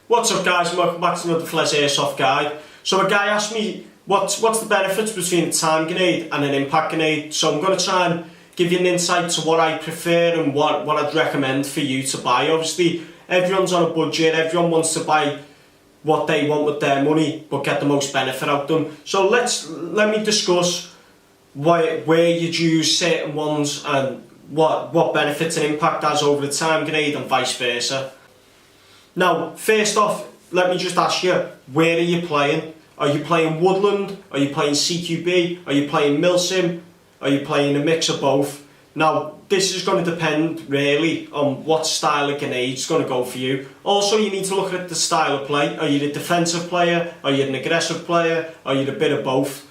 What's up guys, and welcome back to another FLeZ Airsoft guide. So a guy asked me what's the benefits between a time grenade and an impact grenade. So I'm going to try and give you an insight to what I prefer and what I'd recommend for you to buy. Obviously everyone's on a budget, everyone wants to buy what they want with their money but get the most benefit out of them. So let me discuss where you'd use certain ones and what benefits an impact has over a time grenade and vice versa. Now, first off, let me just ask you, where are you playing? Are you playing Woodland? Are you playing CQB? Are you playing Milsim? Are you playing a mix of both? Now, this is going to depend really on what style of grenade is going to go for you. Also, you need to look at the style of play. Are you a defensive player? Are you an aggressive player? Are you a bit of both?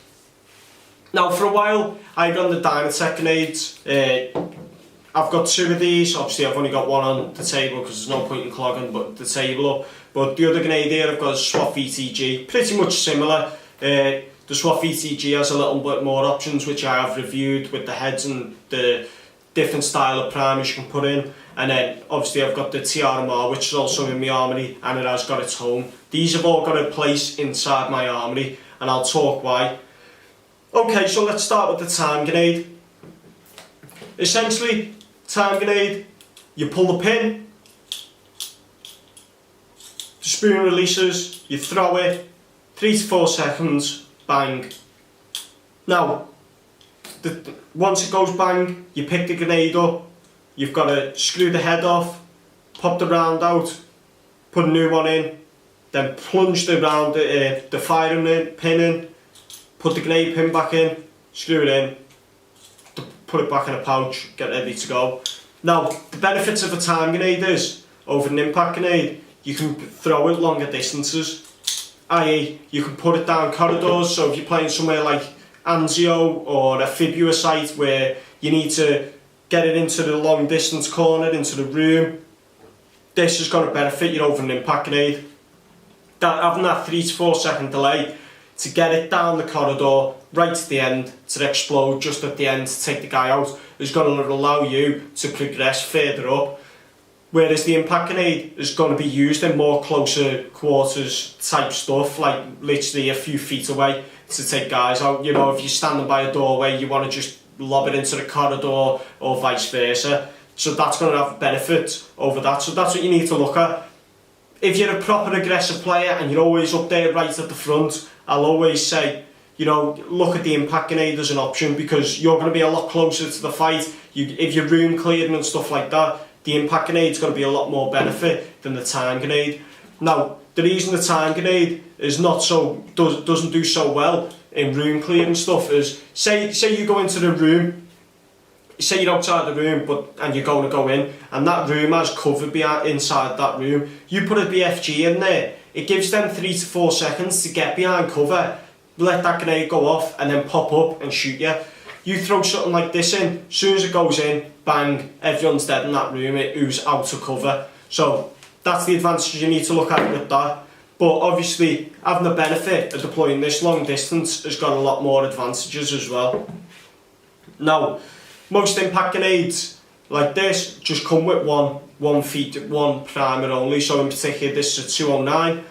Now, for a while, I run the KRTAC grenades. I've got two of these. Obviously I've only got one on the table because there's no point in clogging the table up. But the other grenade here I've got a SWAT VTG, pretty much similar. The SWAT VTG has a little bit more options which I have reviewed with the heads and the different style of primers you can put in. And then obviously I've got the TRMR which is also in my armoury and it has got its home. These have all got a place inside my armoury and I'll talk why. Okay, so let's start with the time grenade. Essentially, time grenade, you pull the pin, the spoon releases, you throw it, 3 to 4 seconds, bang. Now, once it goes bang, you pick the grenade up, you've got to screw the head off, pop the round out, put a new one in, then plunge the firing pin in, put the grenade pin back in, screw it in, put it back in a pouch, get ready to go. Now, the benefits of a time grenade is, over an impact grenade, you can throw it longer distances, i.e. you can put it down corridors. So if you're playing somewhere like Anzio or a Fibua site where you need to get it into the long distance corner, into the room, this is going to benefit you over an impact grenade. Having that 3 to 4 second delay to get it down the corridor, right to the end, to explode just at the end, to take the guy out, is going to allow you to progress further up. Whereas the impact grenade is going to be used in more closer quarters type stuff, like literally a few feet away to take guys out. You know, if you're standing by a doorway, you want to just lob it into the corridor or vice versa. So that's going to have benefit over that. So that's what you need to look at. If you're a proper aggressive player and you're always up there right at the front, I'll always say, you know, look at the impact grenade as an option because you're going to be a lot closer to the fight. If you're room clearing and stuff like that, the impact grenade is going to be a lot more benefit than the time grenade. Now, the reason the time grenade is doesn't do so well in room clearing stuff is, say you go into the room, say you're outside the room and you're going to go in and that room has cover inside that room, you put a BFG in there, it gives them 3 to 4 seconds to get behind cover, let that grenade go off and then pop up and shoot you. You throw something like this in, as soon as it goes in, bang, everyone's dead in that room, who's out of cover. So that's the advantage you need to look at with that. But obviously having the benefit of deploying this long distance has got a lot more advantages as well. Now, most impact grenades like this just come with one primer only, so in particular this is a 209.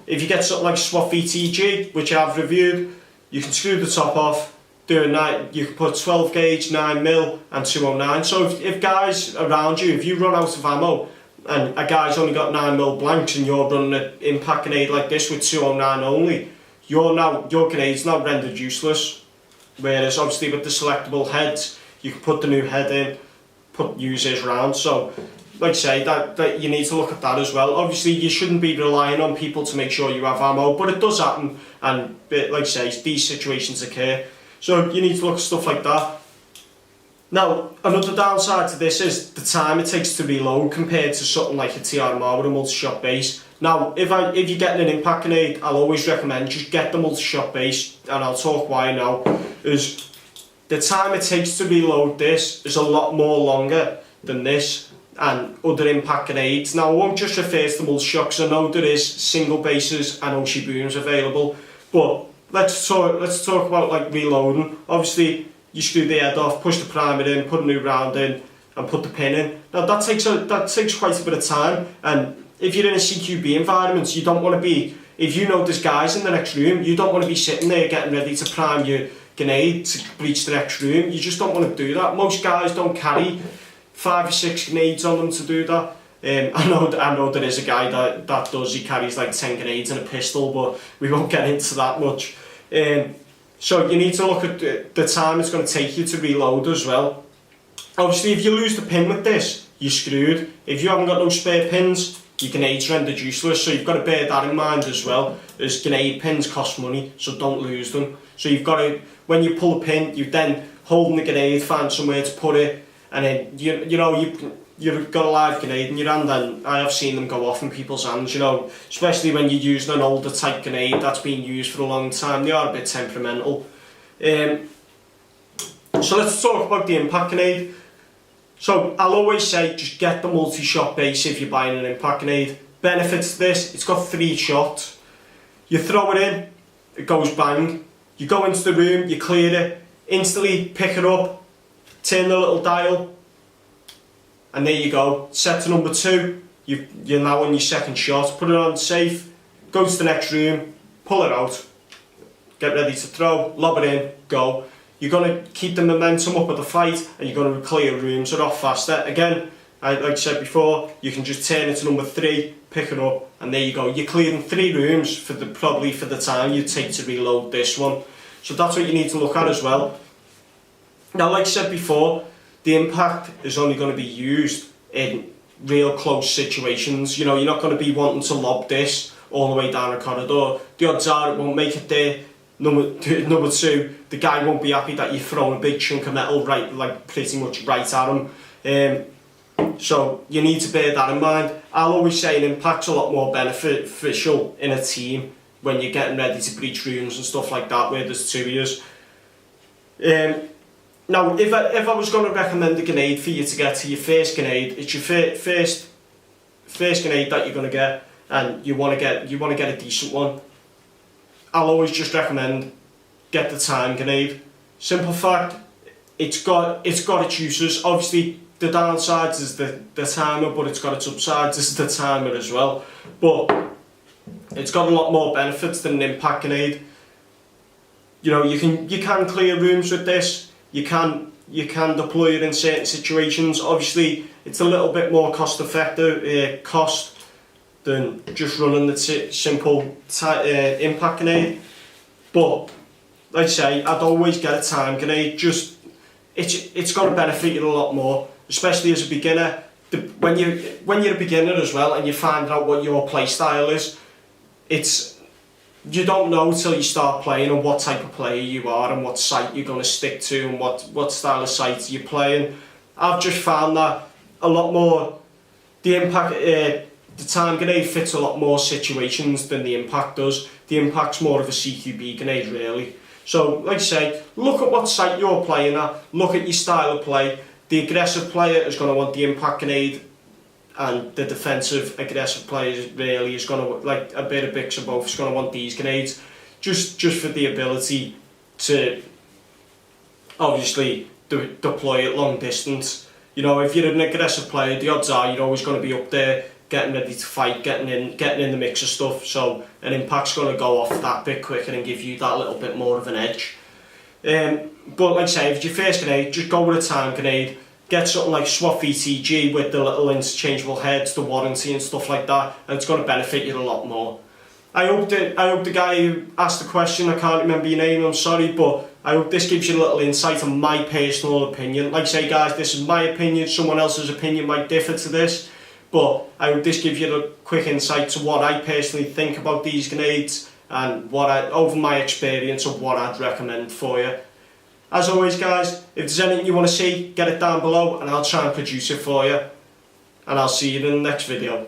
If you get something like SWAT VTG, which I've reviewed, you can screw the top off, you can put 12 gauge, 9mm and 209. So if guys around you, if you run out of ammo and a guy's only got 9mm blanks and you're running an impact grenade like this with 209 only, your grenade's now rendered useless. Whereas obviously with the selectable heads, you can put the new head in, use his round. So like I say, that you need to look at that as well. Obviously you shouldn't be relying on people to make sure you have ammo, but it does happen and like I say, these situations occur. So you need to look at stuff like that. Now, another downside to this is the time it takes to reload compared to something like a TRMR with a multi-shot base. Now, if you're getting an impact grenade, I'll always recommend just get the multi-shot base, and I'll talk why now. Is the time it takes to reload this is a lot more longer than this and other impact grenades. Now, I won't just refer to the multi-shot because I know there is single bases and Oshi booms available, but let's talk about like reloading. Obviously, you screw the head off, push the primer in, put a new round in, and put the pin in. Now that takes quite a bit of time, and if you're in a CQB environment, you don't want to be, if you know there's guys in the next room, you don't want to be sitting there getting ready to prime your grenade to breach the next room. You just don't want to do that. Most guys don't carry 5 or 6 grenades on them to do that. I know there is a guy that does, he carries like 10 grenades and a pistol, but we won't get into that much. So you need to look at the time it's going to take you to reload as well. Obviously, if you lose the pin with this, you're screwed. If you haven't got no spare pins, your grenades rendered useless, so you've got to bear that in mind as well. As grenade pins cost money, so don't lose them. So you've got to, when you pull a pin, you then holding the grenade, find somewhere to put it, and then you've got a live grenade in your hand, and I have seen them go off in people's hands, you know, especially when you're using an older type grenade that's been used for a long time. They are a bit temperamental. So let's talk about the impact grenade. So I'll always say just get the multi-shot base if you're buying an impact grenade. Benefits to this, it's got 3 shots. You throw it in, it goes bang. You go into the room, you clear it, instantly pick it up, turn the little dial, and there you go. Set to number 2, you're now on your second shot. Put it on safe, go to the next room, pull it out, get ready to throw, lob it in, go. You're going to keep the momentum up of the fight, and you're going to clear rooms a lot faster. Again, like I said before, you can just turn it to number 3, pick it up, and there you go. You're clearing 3 rooms for probably for the time you take to reload this one. So that's what you need to look at as well. Now, like I said before, the impact is only going to be used in real close situations. You know, you're not going to be wanting to lob this all the way down a corridor. The odds are it won't make it there. Number 2, the guy won't be happy that you're throwing a big chunk of metal right, like pretty much right at him. So you need to bear that in mind. I'll always say an impact's a lot more beneficial in a team when you're getting ready to breach rooms and stuff like that, where there's 2 of you. Now, if I was going to recommend a grenade for you to get to your first grenade, it's your first grenade that you're going to get, and you want to get a decent one. I'll always just recommend get the time grenade. Simple fact, it's got its uses. Obviously, the downsides is the timer, but it's got its upsides is the timer as well. But it's got a lot more benefits than an impact grenade. You know, you can clear rooms with this. You can deploy it in certain situations. Obviously, it's a little bit more cost than just running the simple impact grenade. But like I say, I'd always get a time grenade. Just it's going to benefit you a lot more, especially as a beginner. When you're a beginner as well, and you find out what your play style is, you don't know till you start playing and what type of player you are and what site you're going to stick to and what style of sites you're playing. I've just found that a lot more the time grenade fits a lot more situations than the impact does. The impact's more of a CQB grenade really. So like I say, look at what site you're playing at, look at your style of play. The aggressive player is going to want the impact grenade, and the defensive aggressive player really is going to, like a bit of mix of both, is going to want these grenades just for the ability to obviously deploy at long distance. You know, if you're an aggressive player, the odds are you're always going to be up there getting ready to fight, getting in the mix of stuff, so an impact's going to go off that bit quicker and give you that little bit more of an edge. But like I say, if it's your first grenade, just go with a time grenade. Get something like SWAT VTG with the little interchangeable heads, the warranty and stuff like that, and it's going to benefit you a lot more. I hope the guy who asked the question, I can't remember your name, I'm sorry, but I hope this gives you a little insight on my personal opinion. Like I say guys, this is my opinion, someone else's opinion might differ to this, but I hope this gives you a quick insight to what I personally think about these grenades and over my experience of what I'd recommend for you. As always guys, if there's anything you want to see, get it down below and I'll try and produce it for you. And I'll see you in the next video.